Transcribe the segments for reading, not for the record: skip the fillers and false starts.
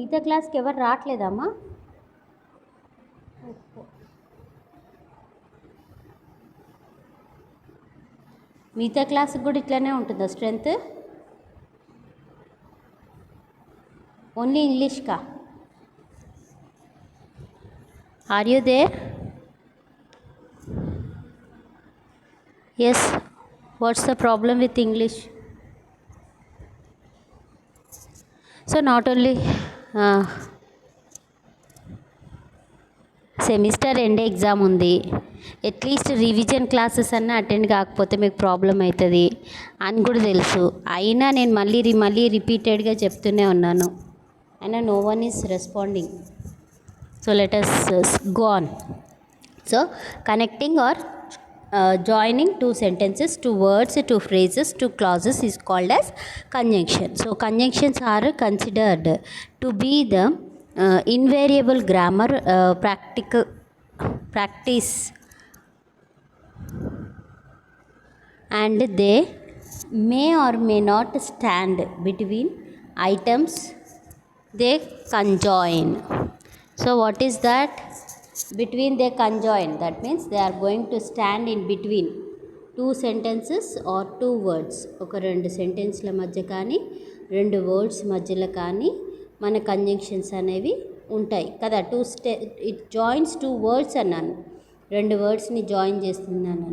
మిగతా క్లాస్కి ఎవరు రావట్లేదమ్మా? మిగతా క్లాస్కి కూడా ఇట్లానే ఉంటుందా స్ట్రెంత్? ఓన్లీ ఇంగ్లీష్కా? Are you there? Yes. What's the problem with English? So not only semester end exam ఉంది, అట్లీస్ట్ రివిజన్ క్లాసెస్ అన్నా అటెండ్ కాకపోతే మీకు ప్రాబ్లం అవుతుంది అని కూడా తెలుసు. అయినా నేను మళ్ళీ రిపీటెడ్గా చెప్తూనే ఉన్నాను, అయినా no one is responding. So let us go on. So connecting or joining two sentences, two words, two phrases, two clauses is called as conjunction. So conjunctions are considered to be the invariable grammar practice, and they may or may not stand between items they conjoin. So what is that? Between they conjoin, that means they are going to stand in between two sentences or two words. ఒక రెండు సెంటెన్స్ల మధ్య కానీ రెండు words మధ్యలో కానీ మన conjunctions అనేవి ఉంటాయి కదా. ఇట్ జాయిన్స్ టూ వర్డ్స్ అన్నాను, రెండు వర్డ్స్ని జాయిన్ చేస్తున్నాను.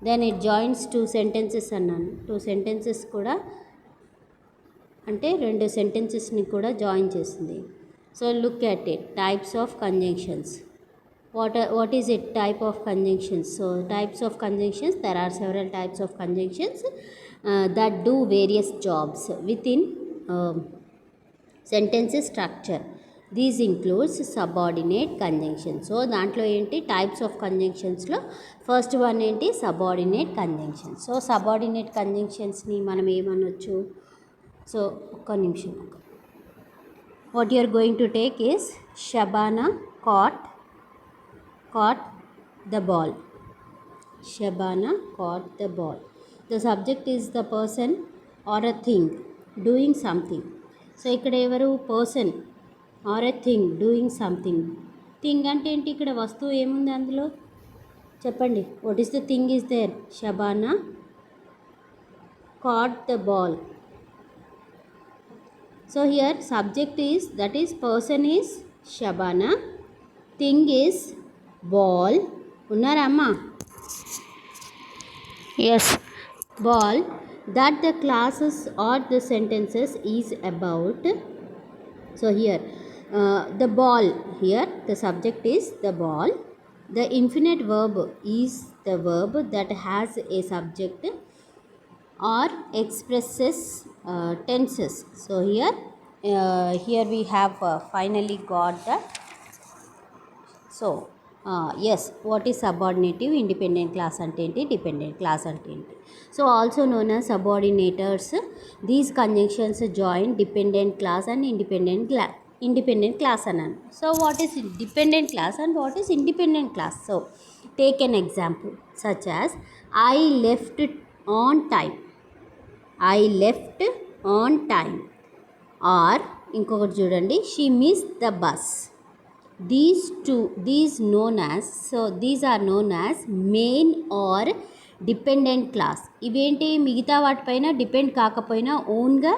Then it joins two sentences అన్నాను, టూ సెంటెన్సెస్ కూడా అంటే రెండు సెంటెన్సెస్ని కూడా జాయిన్ చేస్తుంది. So look at it, types of conjunctions. What is it? Type of conjunctions. So types of conjunctions, there are several types of conjunctions that do various jobs within sentences structure. These includes subordinate conjunctions. So దాంట్లో ఏంటి types of కంజంక్షన్స్లో first one ఏంటి? Subordinate conjunctions. So subordinate కంజంక్షన్స్ని మనం ఏమనొచ్చు? So ఒక్క నిమిషం. What you are going to take is Shabana caught the ball. Shabana caught the ball. The subject is the person or a thing doing something. So ఇక్కడ ఎవరు? Person or a thing doing something. Thing అంటే ఏంటి? ఇక్కడ వస్తువు ఏముంది అందులో చెప్పండి. What is the thing is there? Shabana caught the ball. So here subject is, that is person is Shabana, thing is ball. Unnara amma? Yes, ball. That the classes or the sentences is about. So here the ball, here the subject is the ball. The infinite verb is the verb that has a subject or expresses tenses. So here we have finally got that. So yes, what is subordinative? Independent class ante enti, dependent class ante enti. So also known as subordinators. These conjunctions join dependent class and independent class anan. So what is dependent class and what is independent class? So take an example such as I left on time. I left on time. Or ఇంకొకటి చూడండి, she missed the bus. These are known as main or dependent class. ఇవేంటి? మిగతా వాటిపైన depend కాకపోయినా ఓన్గా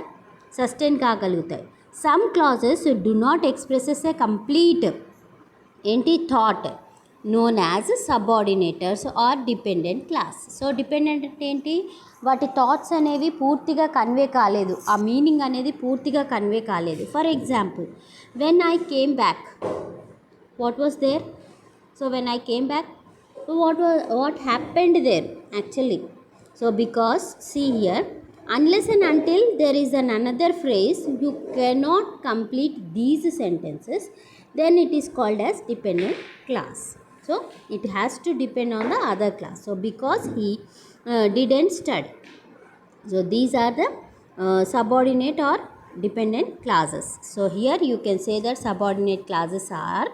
sustain కాగలుగుతాయి. Some clauses do not expresses a complete ఏంటి thought, known as subordinators or dependent class. సో డిపెండెంట్ అంటే ఏంటి? వాటి థాట్స్ అనేవి పూర్తిగా కన్వే కాలేదు, ఆ మీనింగ్ అనేది పూర్తిగా కన్వే కాలేదు. For example, when I came back, what was there? So when I came back, what happened there actually? So because see here, unless and until there is another phrase, you cannot complete these sentences, then it is called as dependent class. So it has to depend on the other class. So because he didn't study. So these are the subordinate or dependent clauses. So here you can say that subordinate clauses are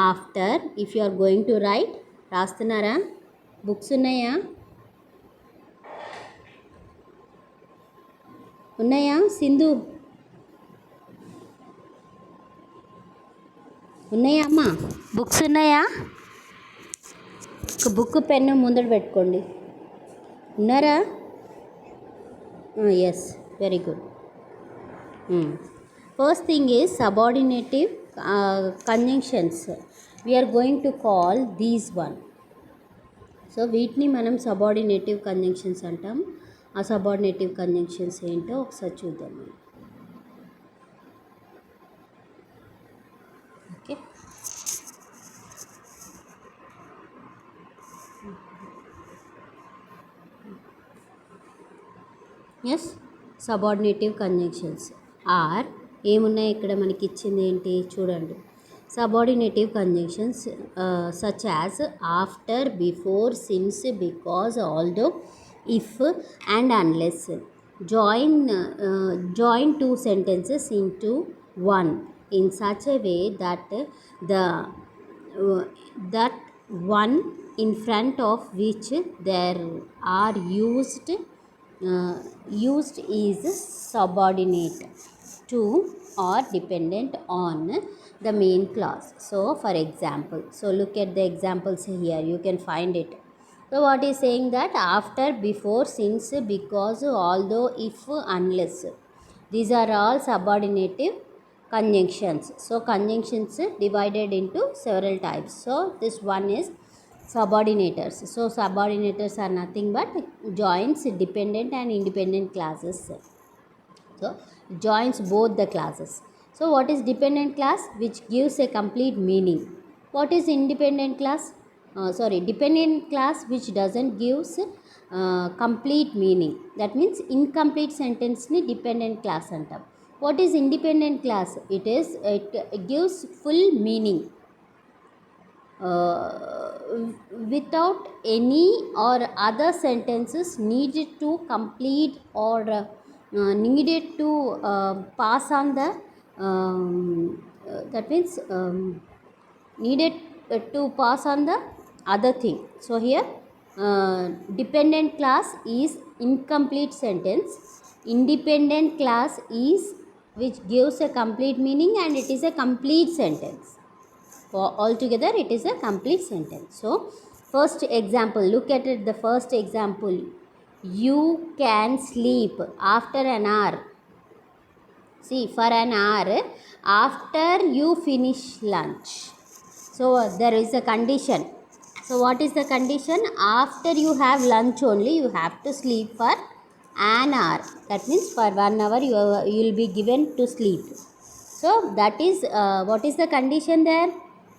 after, if you are going to write, రాస్తున్నారా? Books ఉన్నాయా? ఉన్నాయా సింధు? ఉన్నాయా అమ్మా? Books ఉన్నాయా? ఒక book pen ముందర పెట్టుకోండి. ఉన్నారా? Yes, very good. First thing is subordinative conjunctions. We are going to call these one. So వీటిని మనం సబార్డినేటివ్ కంజంక్షన్స్ అంటాం. ఆ సబార్డినేటివ్ కంజంక్షన్స్ ఏంటో ఒకసారి చూద్దాం మనం. Okay, yes, subordinative conjunctions are ఏమున్నాయి ఇక్కడ మనకి ఇచ్చింది ఏంటి చూడండి. Subordinative conjunctions such as after, before, since, because, although, if and unless join two sentences into one in such a way that the that one in front of which there are used is subordinate to or dependent on the main clause. So for example, so look at the examples here, you can find it. So what is saying that after, before, since, because, although, if, unless, these are all subordinative conjunctions. So conjunctions divided into several types. So this one is subordinators. So subordinators are nothing but joins dependent and independent clauses. So joins both the clauses. So what is dependent clause? Which gives a complete meaning. What is independent clause? Dependent clause which doesn't gives complete meaning. That means incomplete sentence ni dependent clause antam. What is independent clause? It gives full meaning without any or other sentences needed to complete or needed to pass on the that means needed to pass on the other thing. So here dependent clause is incomplete sentence, independent clause is which gives a complete meaning and it is a complete sentence. For altogether it is a complete sentence. So first example, look at it, the first example, you can sleep after an hour. See, for an hour after you finish lunch. So there is a condition. So what is the condition? After you have lunch only you have to sleep for an hour. That means for 1 hour you will be given to sleep. So that is what is the condition there?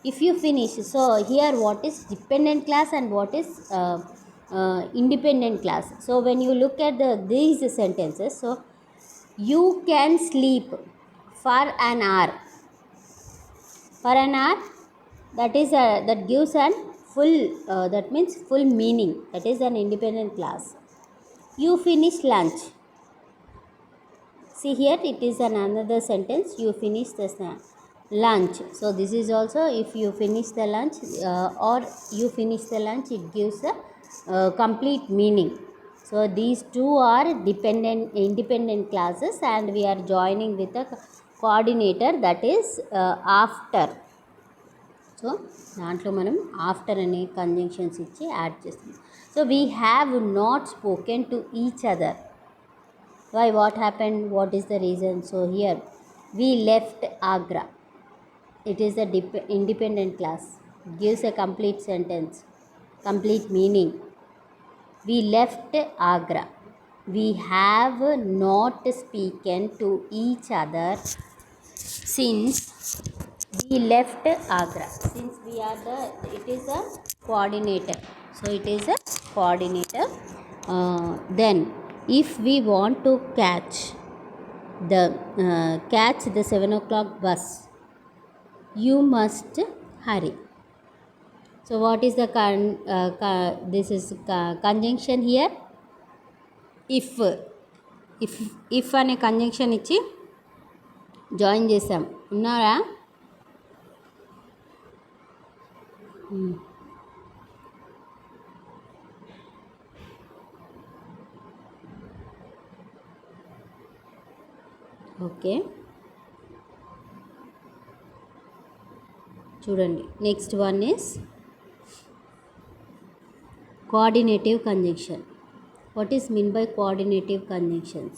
If you finish. So here what is dependent clause and what is independent clause? So when you look at these sentences, so you can sleep for an hour. For an hour, that is that gives an full that means full meaning. That is an independent clause. You finish lunch. See here it is another sentence. You finish the lunch. So this is also if you finish the lunch or you finish the lunch, it gives a complete meaning. So these two are independent clauses and we are joining with a coordinator, that is after. So దాంట్లో మనం after అనే conjunctions ఇచ్చి add చేస్తాం. So we have not spoken to each other. Why, what happened, what is the reason? So here we left Agra. It is a independent clause. Gives a complete sentence, complete meaning. We left Agra. We have not spoken to each other since we left Agra. Since we are it is a coordinator. So it is a coordinator. Then if we want to catch the 7 o'clock bus, you must hurry. So what is the this is conjunction here? If అనే conjunction ఇచ్చి join చేసాం. ఉన్నారా? Okay, చూడండి. Next one is coordinative conjunction. What is mean by coordinative conjunctions?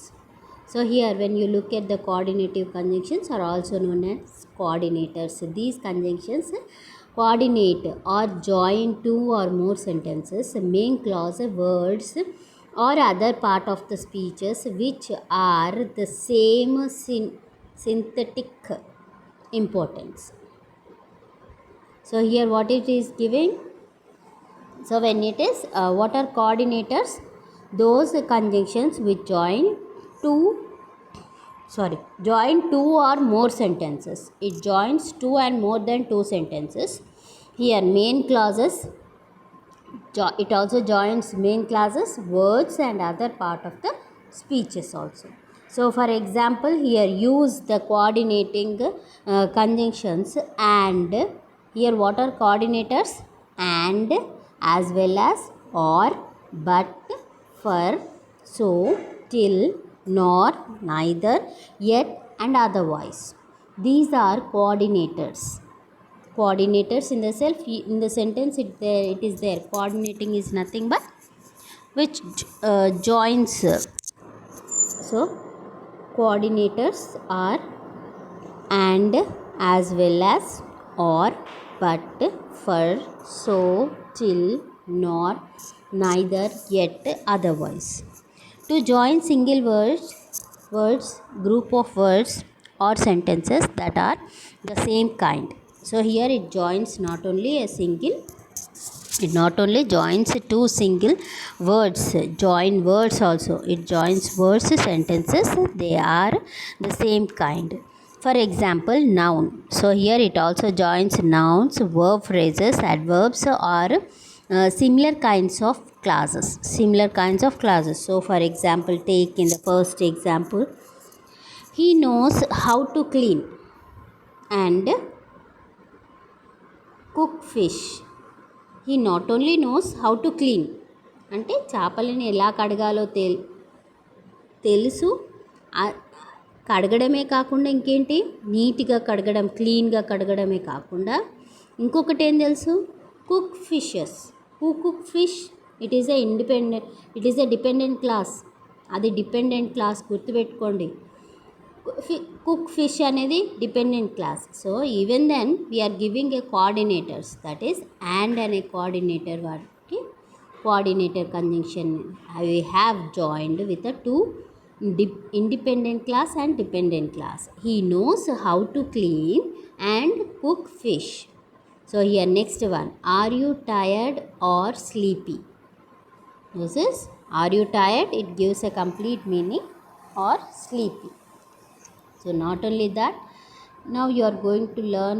So here when you look at the coordinative conjunctions are also known as coordinators. These conjunctions coordinate or join two or more sentences, main clause, words or other part of the speeches which are the same synthetic importance. So here what it is giving? So when it is what are coordinators? Those conjunctions which join two or more sentences. It joins two and more than two sentences. Here main clauses, it also joins main clauses, words and other part of the speeches also. So for example, here use the coordinating conjunctions and. Here what are coordinators? And, as well as, or, but, for, so, till, nor, neither, yet and otherwise. These are coordinators. Coordinators in the sentence it is there. Coordinating is nothing but which joins. So coordinators are and, as well as, or, but, for, so, till, nor, neither, yet, otherwise. To join single words, group of words or sentences that are the same kind. So here it joins not only joins two single words, join words also. It joins words, sentences, they are the same kind. For example, noun. So here it also joins nouns, verb phrases, adverbs or similar kinds of clauses. So for example, take in the first example, he knows how to clean and cook fish. He not only knows how to clean, అంటే చేపలని ఎలా కడగాలో తెలుసు, కడగడమే కాకుండా ఇంకేంటి, నీట్గా కడగడం, క్లీన్గా కడగడమే కాకుండా ఇంకొకటి ఏం తెలుసు, cook fishes. Who cook fish? It is a dependent clause. అది డిపెండెంట్ క్లాస్, గుర్తుపెట్టుకోండి. కుక్ ఫిష్ అనేది dependent clause. So even then we are giving a coordinators, that is and అనే కోఆర్డినేటర్, వాటికి coordinator conjunction we have joined with a two independent class and dependent class. He knows how to clean and cook fish. So here next one, are you tired or sleepy? This is are you tired, it gives a complete meaning, or sleepy. So not only that, now you are going to learn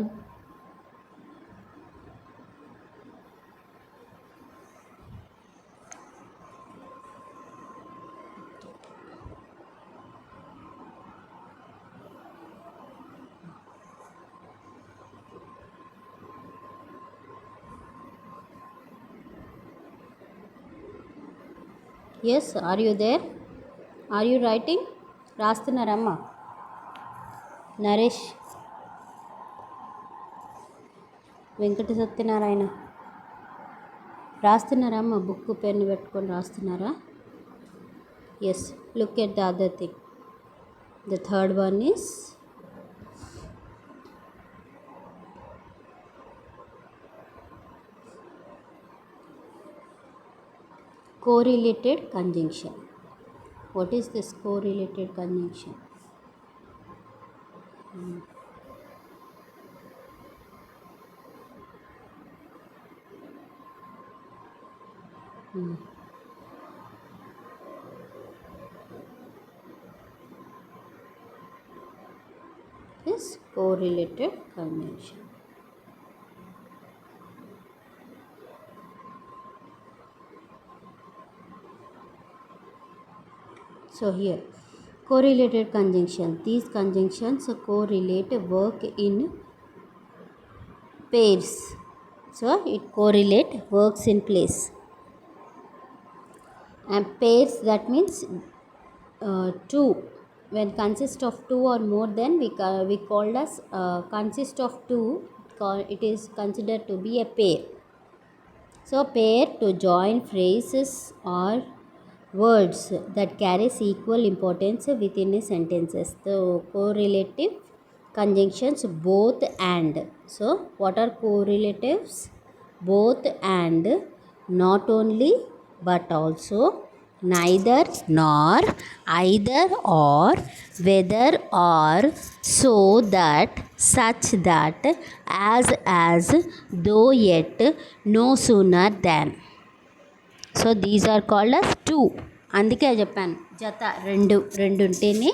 yes, are you there? Are you writing? రాస్తున్నారమ్మా నరేష్, వెంకట సత్యనారాయణ రాస్తున్నారమ్మా? Book pen పెట్టుకొని రాస్తున్నారా? Yes, look at the other thing. The third one is correlated conjunction. What is this correlated conjunction? This correlated conjunction. So here correlated conjunction, these conjunctions correlate, work in pairs. So it correlate, works in place. And pairs, that means two, when consist of two or more, then we called as consist of two, it is considered to be a pair. So pair to join phrases or words that carries equal importance within a sentences. The correlative conjunctions both and. So what are correlatives? Both and, not only but also, neither nor, either or, whether or, so that, such that, as, though yet, no sooner than. So these are called as two. అందుకే చెప్పాను జత, రెండు ఉంటేనే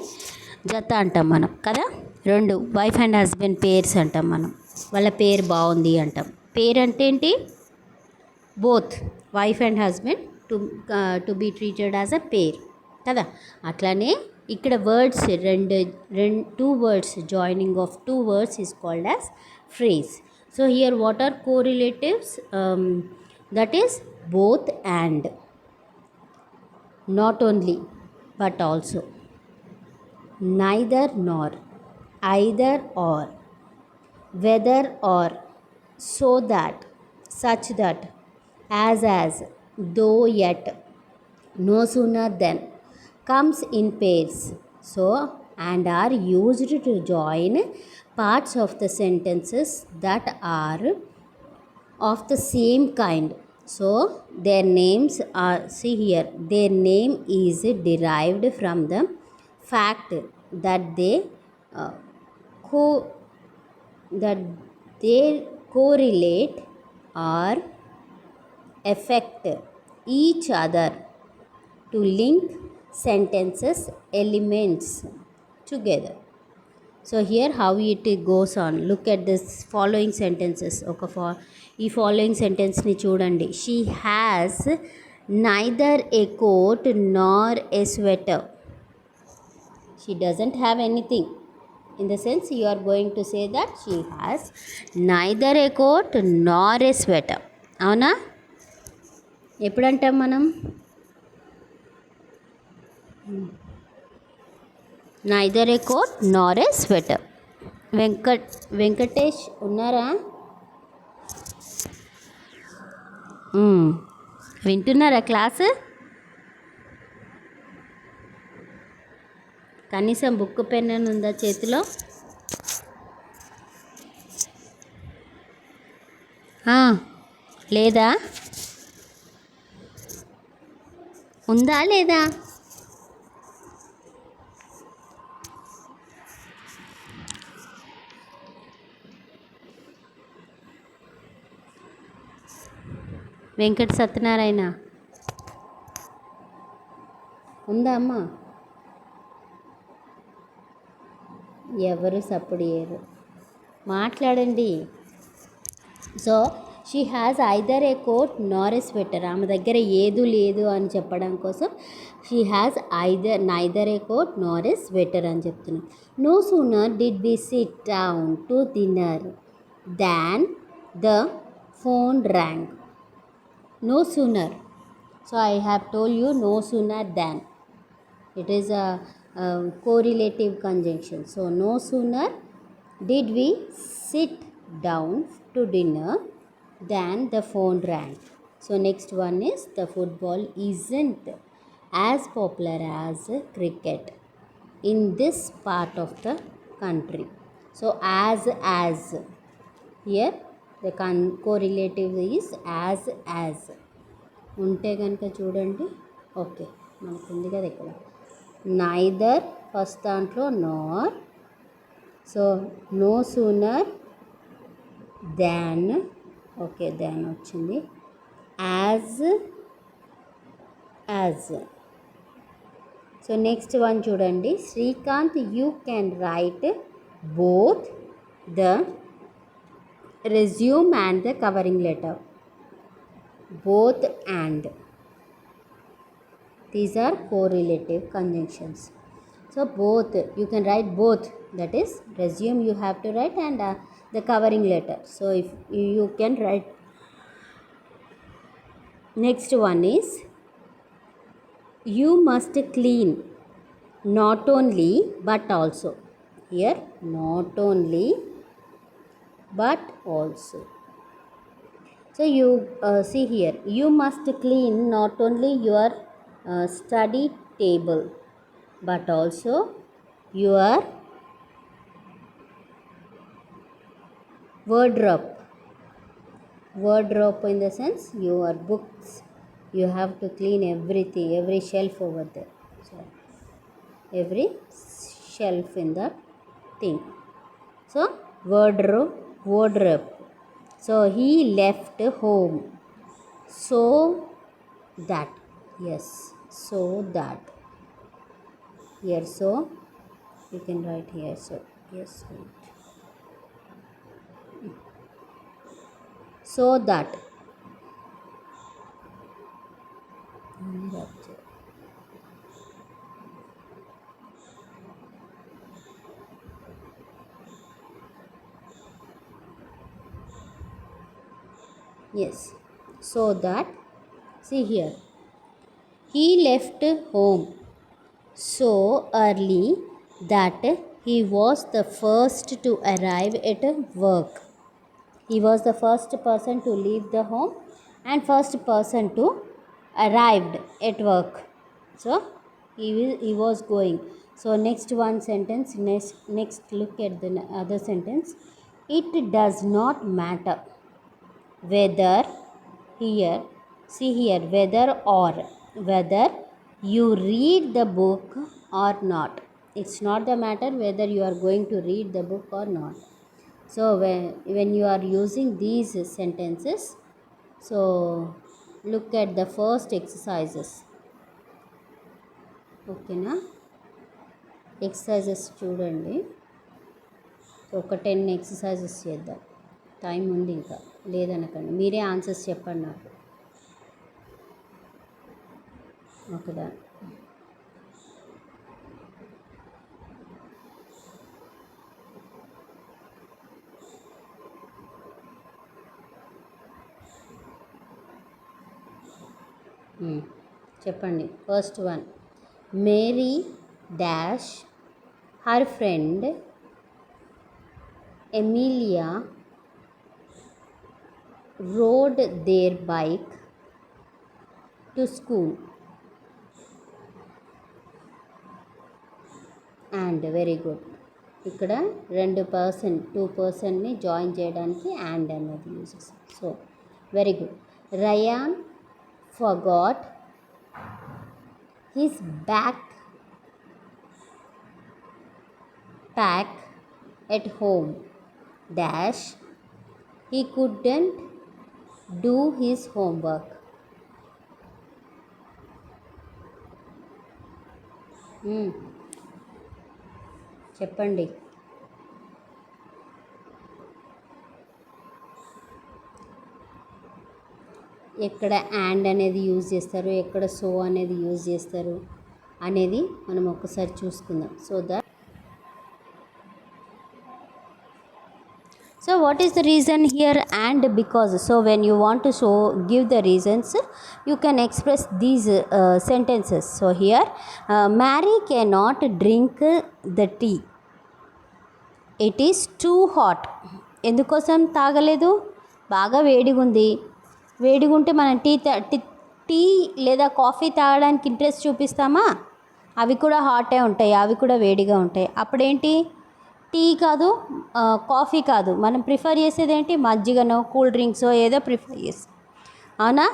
జత అంటాం మనం కదా. రెండు వైఫ్ అండ్ హస్బెండ్ పేర్స్ అంటాం మనం. వాళ్ళ పేరు బాగుంది అంటాం. పేరు అంటే ఏంటి? Both wife and husband to be treated as a pair కదా. అట్లానే ఇక్కడ words two words, joining of two words is called as phrase. So here what are correlatives? That is both and, not only but also, neither nor, either or, whether or, so that, such that, as, though yet, no sooner than, comes in pairs. So and are used to join parts of the sentences that are of the same kind. So their names are, see here, their name is derived from the fact that they correlate or affect each other to link sentences elements together. So here how it goes on. Look at this following sentences. ఈ following సెంటెన్స్ని చూడండి. She has neither a coat nor a sweater. She doesn't have anything. In the sense you are going to say that she has neither a coat nor a sweater. అవునా? ఎప్పుడంటాం మనం? Neither a coat nor a sweater. Venkatesh ఉన్నారా? వింటున్నారా class? కనీసం book pen అని ఉందా చేతిలో? లేదా? ఉందా లేదా? వెంకట సత్యనారాయణ ఉందా అమ్మా? ఎవరు సప్పుడు చేయరు, మాట్లాడండి. So she has either a coat nor a sweater. ఆమె దగ్గర ఏదు లేదు అని చెప్పడం కోసం she has neither a coat nor a sweater అని చెప్తున్నాం. No sooner did we sit down to dinner than the phone rang. No sooner. So I have told you no sooner than. It is a correlative conjunction. So no sooner did we sit down to dinner than the phone rang. So next one is the football isn't as popular as cricket in this part of the country. So as here the correlative is as. ఉంటే కనుక చూడండి. Okay, మనకు ఉంది కదా ఇక్కడ neither first దాంట్లో nor. So no sooner than. Okay, than వచ్చింది. As. So next one చూడండి. Srikanth you can write both the resume and the covering letter. Both and. These are correlative conjunctions. So both, you can write both. That is resume you have to write and the covering letter. So if you can write. Next one is you must clean not only but also. Here not only but also. So you see here, you must clean not only your study table but also your wardrobe. Wardrobe in the sense your books. You have to clean everything, every shelf over there. So every shelf in that thing. So wardrobe. So he left home so that, yes, so that, here, so you can write here, so yes, wait. So that, yes, so that, see here, he left home so early that he was the first to arrive at work. He was the first person to leave the home and first person to arrived at work. So he was going. So next one sentence, next look at the other sentence. It does not matter whether, here, see here, whether you read the book or not. It's not the matter whether you are going to read the book or not. So when you are using these sentences, so look at the first exercises. ఓకేనా, exercises చూడండి. ఒక 10 exercises చేద్దాం. Time ఉంది, ఇంకా లేదనకండి, మీరే answers చెప్పండి నాకు. ఓకేదా, చెప్పండి. First one, Mary dash her friend Emilia rode their bike to school. And very good. ఇక్కడ 2 జాయిన్ చేయడానికి and అనేది యూజ్ చేస్తాం. So very good. Ryan forgot his backpack at home dash he couldn't do his homework. చెప్పండి. ఎక్కడ and అనేది use చేస్తారు, ఎక్కడ so అనేది యూజ్ చేస్తారు అనేది మనం ఒకసారి చూసుకుందాం. So that, so what is the reason here? And because. So when you want to give the reasons, you can express these sentences. So here, Mary cannot drink the tea, it is too hot. ఎందుకోసం తాగలేదు? బాగా వేడిగా ఉంది. వేడిగా ఉంటే మనం tea లేదా coffee తాగడానికి ఇంట్రెస్ట్ చూపిస్తామా? అవి కూడా హాటే ఉంటాయి, అవి కూడా వేడిగా ఉంటాయి. అప్పుడేంటి, టీ కాదు, కాఫీ కాదు, మనం ప్రిఫర్ చేసేది ఏంటి? మజ్జిగనో కూల్ డ్రింక్సో ఏదో ప్రిఫర్ చేస్తాం, అవునా?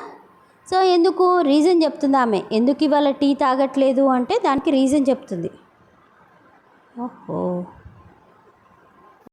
సో ఎందుకు, రీజన్ చెప్తుంది ఆమె. ఎందుకు ఇవాళ టీ తాగట్లేదు అంటే దానికి రీజన్ చెప్తుంది. ఓహో.